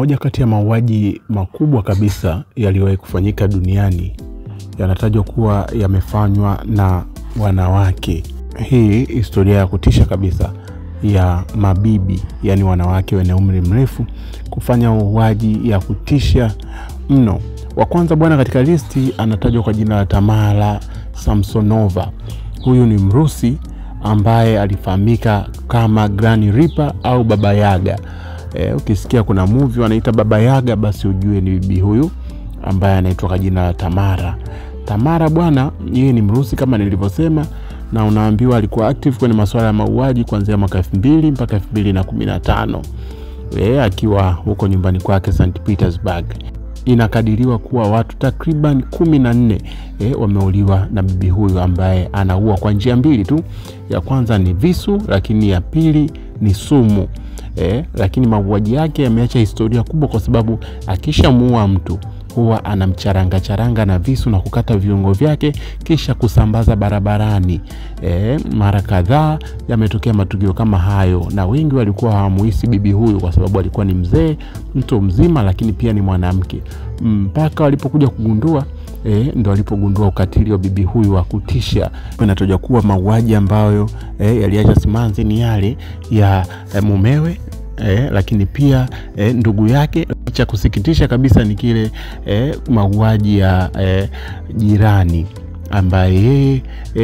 Moja kati ya mauaji makubwa kabisa yaliyowahi kufanyika duniani yanatajwa kuwa yamefanywa na wanawake. Hii historia ya kutisha kabisa ya mabibi, yani wanawake wenye umri mrefu kufanya mauaji ya kutisha mno. Wa kwanza bwana katika listi anatajwa kwa jina la Tamara Samsonova. Huyu ni Mrusi ambaye alifahamika kama Granny Reaper au Baba Yaga. Ukisikia kuna movie wanaita Baba Yaga, basi ujue ni bibi huyu ambaye anaitwa kwa jina la Tamara. Tamara bwana, yeye ni Mrusi kama nilivyosema, na unaambiwa alikuwa active kwenye masuala ya mauaji kuanzia mwaka 2000 mpaka 2015. Akiwa huko nyumbani kwake St. Petersburg. Inakadiriwa kuwa watu takriban 14 wameuliwa na bibi huyu ambaye anaua kwa njia mbili tu. Ya kwanza ni visu, lakini ya pili ni sumu. Lakini mauaji yake yameacha historia kubwa kwa sababu akishamuua mtu huwa anamcharanga na visu na kukata viungo vyake kisha kusambaza barabarani. Mara kadhaa yametokea matukio kama hayo, na wengi walikuwa hawamuhisi bibi huyu kwa sababu alikuwa ni mzee, mtu mzima, lakini pia ni mwanamke. Mpaka walipokuja kugundua ndo walipogundua ukatili wa bibi huyu wa kutisha. Inatajwa kuwa mauaji ambayo yaliacha simanzi ni yale ya mumewe, lakini pia ndugu yake. Cha kusikitisha kabisa ni kile mauaji ya jirani ambaye yeye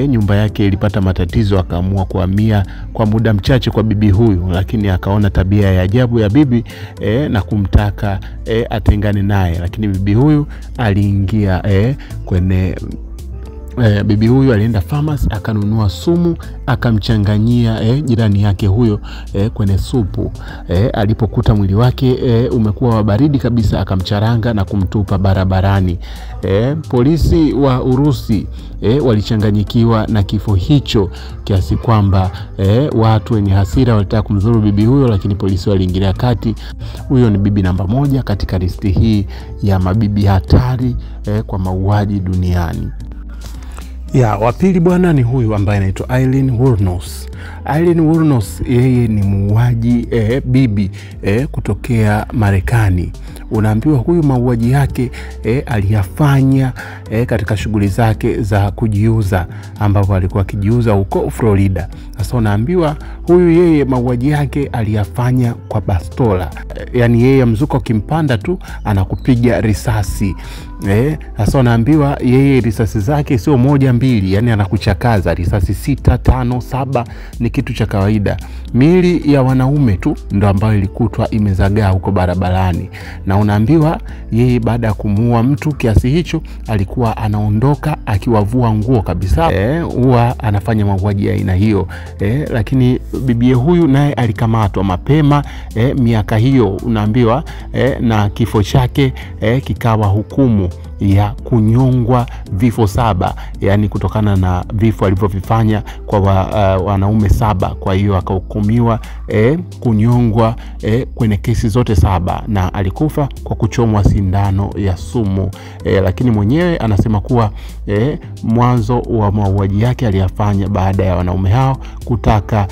nyumba yake ilipata matatizo, akaamua kuhamia kwa muda mchache kwa bibi huyu, lakini akaona tabia ya ajabu ya bibi na kumtaka atengane naye. Lakini bibi huyu aliingia bibi huyu alienda pharmacy akanunua sumu, akamchanganyia jirani yake huyo kwenye supu. Alipokuta mwili wake umekuwa baridi kabisa, akamcharanga na kumtupa barabarani. Polisi wa Urusi walichanganyikiwa na kifo hicho kiasi kwamba watu wenye hasira walitaka kumdhuru bibi huyo, lakini polisi waliingilia kati. Huyo ni bibi namba 1 katika listi hii ya mabibi hatari kwa mauaji duniani. Wa pili bwana ni huyu ambaye anaitwa Aileen Wuornos. Aileen Wuornos yeye ni muuaji bibi kutokea Marekani. Unaambiwa huyu mauaji yake aliyafanya katika shughuli zake za kujiuza, ambapo alikuwa akijiuza huko Florida. Sasa unaambiwa huyu yeye mauaji yake aliyafanya kwa bastola. Yani yeye mzuka ukimpanda tu anakupiga risasi. Sasa unaambiwa yeye risasi zake sio 1 2, yani anakuchakaza risasi 6 5 7, ni kitu cha kawaida. Miili ya wanaume tu ndo ambayo ilikutwa imezagaa huko barabarani, na unaambiwa yeye baada ya kumuua mtu kiasi hicho alikuwa anaondoka akiwavua nguo kabisa. Huwa anafanya mauaji ya aina hiyo. Lakini bibi huyu naye alikamatwa mapema miaka hiyo, unaambiwa na kifo chake kikawa hukumu ya kunyongwa vifo 7, yani kutokana na vifo alivyovifanya kwa wanaume 7. Kwa hiyo akahukumiwa kunyongwa kwenye kesi zote 7, na alikufa kwa kuchomwa sindano ya sumu. Lakini mwenyewe anasema kuwa mwanzo wa mauaji yake aliyafanya baada ya wanaume hao kutaka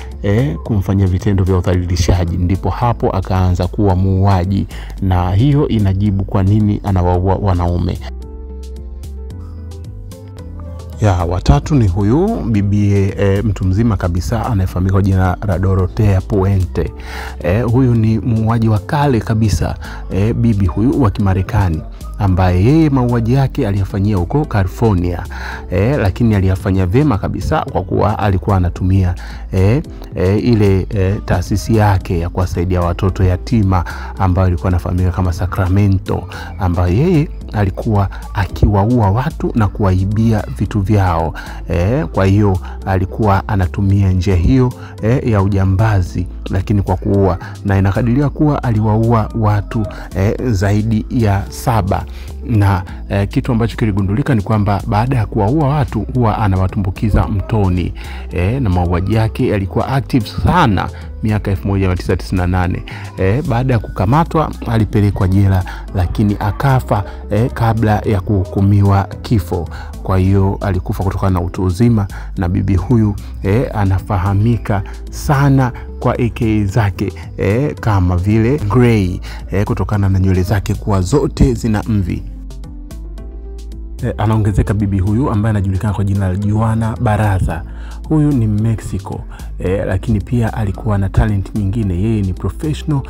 kumfanyia vitendo vya udhalilishaji, ndipo hapo akaanza kuwa muuaji, na hiyo inajibu kwa nini anawaua wanaume. Watatu ni huyu bibi mtu mzima kabisa anayefahamika kwa jina la Dorothea Puente. Huyu ni muuaji wa kale kabisa, bibi huyu wa Kimarekani ambaye yeye mauaji yake aliyafanyia huko California. Lakini aliyafanya vema kabisa kwa kuwa alikuwa anatumia ile taasisi yake ya kuwasaidia watoto yatima ambayo ilikuwa inafahamika kama Sacramento, ambayo yeye alikuwa akiwaua watu na kuwaibia vitu vyao. Kwa hiyo alikuwa anatumia njia hiyo ya ujambazi, lakini kwa kuua, na inakadiriwa kuwa aliwaua watu zaidi ya 7. Na kitu ambacho kiligundulika ni kwamba baada ya kuwaua watu huwa anawatumbukiza mtoni. Na mauaji yake yalikuwa active sana miaka 1998. Baada ya kukamatwa alipelekwa jela, lakini akafa kabla ya kuhukumiwa kifo. Kwa hiyo alikufa kutokana na utu uzima, na bibi huyu anafahamika sana kwa AKA zake kama vile Grey, kutokana na nywele zake kuwa zote zina mvi. Anaongezeka bibi huyu ambaye anajulikana kwa jina la Juana Barraza. Huyu ni Mexico, lakini pia alikuwa na talent nyingine. Yeye ni professional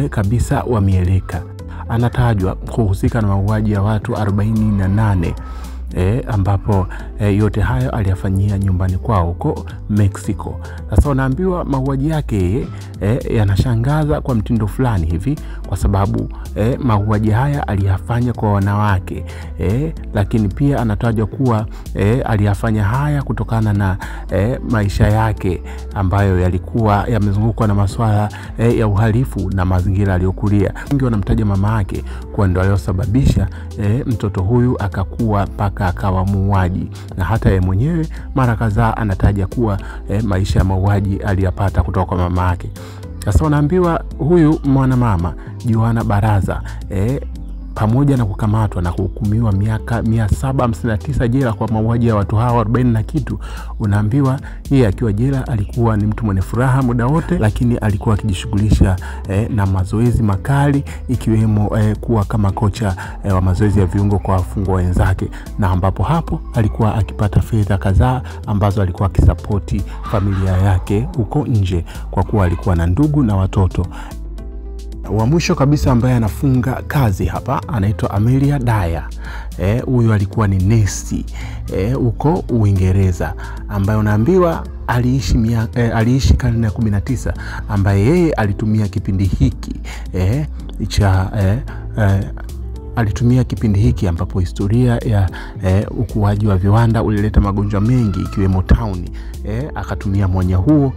kabisa wa mieleka. Anatajwa kuhusika na mauaji ya watu 48, ambapo yote hayo aliyafanyia nyumbani kwao huko Mexico. Sasa unaambiwa mauaji yake yanashangaza kwa mtindo fulani hivi, kwa sababu mauaji haya aliyafanya kwa wanawake, lakini pia anatajwa kuwa aliyafanya haya kutokana na maisha yake ambayo yalikuwa yamezungukwa na masuala ya uhalifu na mazingira aliyokulia. Wengi wanamtaja mama yake kwa ndio aliyosababisha mtoto huyu akakuwa mpaka akawa muuaji, na hata yeye mwenyewe mara kadhaa anataja kuwa maisha ya mauaji aliyapata kutoka kwa mama yake. Sasa unaambiwa huyu mwanamama Juana Barraza pamoja na kukamatwa na kuhukumiwa miaka 759 jela kwa mauaji ya watu hawa 40 na kitu, unaambiwa yeye akiwa jela alikuwa ni mtu mwenye furaha muda wote, lakini alikuwa akijishughulisha na mazoezi makali, ikiwemo kuwa kama kocha wa mazoezi ya viungo kwa wafungwa wenzake, na ambapo hapo alikuwa akipata fedha kadhaa ambazo alikuwa akisapoti familia yake huko nje, kwa kuwa alikuwa na ndugu na watoto. Wa mwisho kabisa ambaye anafunga kazi hapa anaitwa Amelia Dyer. Huyu alikuwa ni nesi huko Uingereza, ambaye unaambiwa aliishi karne ya 19, ambaye yeye alitumia kipindi hiki alitumia kipindi hiki ambapo historia ya ukuaji wa viwanda ulileta magonjwa mengi ikiwemo tauni. Akatumia mwanya huo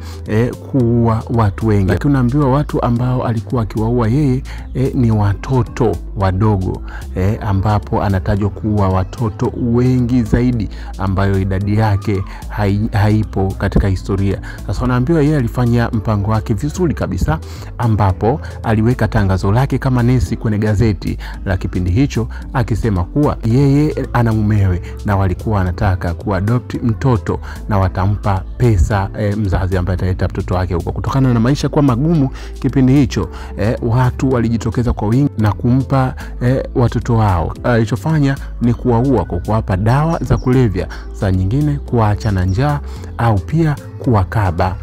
kuua watu wengi, lakini unaambiwa watu ambao alikuwa akiwaua yeye ni watoto wadogo, ambapo anatajwa kuua watoto wengi zaidi ambayo idadi yake haipo katika historia. Sasa unaambiwa yeye alifanya mpango wake vizuri kabisa, ambapo aliweka tangazo lake kama nesi kwenye gazeti la kipindi hicho akisema kuwa yeye ana mumewe na walikuwa wanataka kuadopt mtoto na watampa pesa mzazi ambaye ataleta mtoto wake huko. Kutokana na maisha kwa magumu kipindi hicho, watu walijitokeza kwa wingi na kumpa watoto wao. Alichofanya ni kuwaua kwa kuwapa dawa za kulevya, saa nyingine kuacha na njaa, au pia kuwakaba.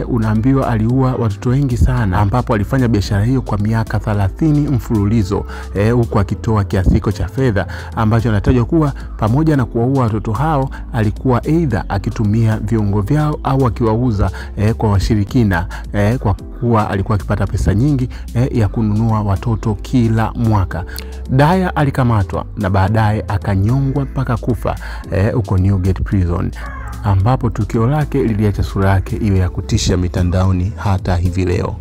Unaambiwa aliua watoto wengi sana, ambapo alifanya biashara hiyo kwa miaka 30 mfululizo, huku akitoa kiasiko cha fedha ambacho anatajwa kuwa pamoja na kuwaua watoto hao alikuwa either akitumia viungo vyao au akiwauza kwa washirikina, kwa kuwa alikuwa akipata pesa nyingi ya kununua watoto kila mwaka. Dyer alikamatwa na baadaye akanyongwa mpaka kufa huko Newgate Prison, ambapo tukio lake liliacha sura yake iwe ya kutisha mitandaoni hata hivi leo.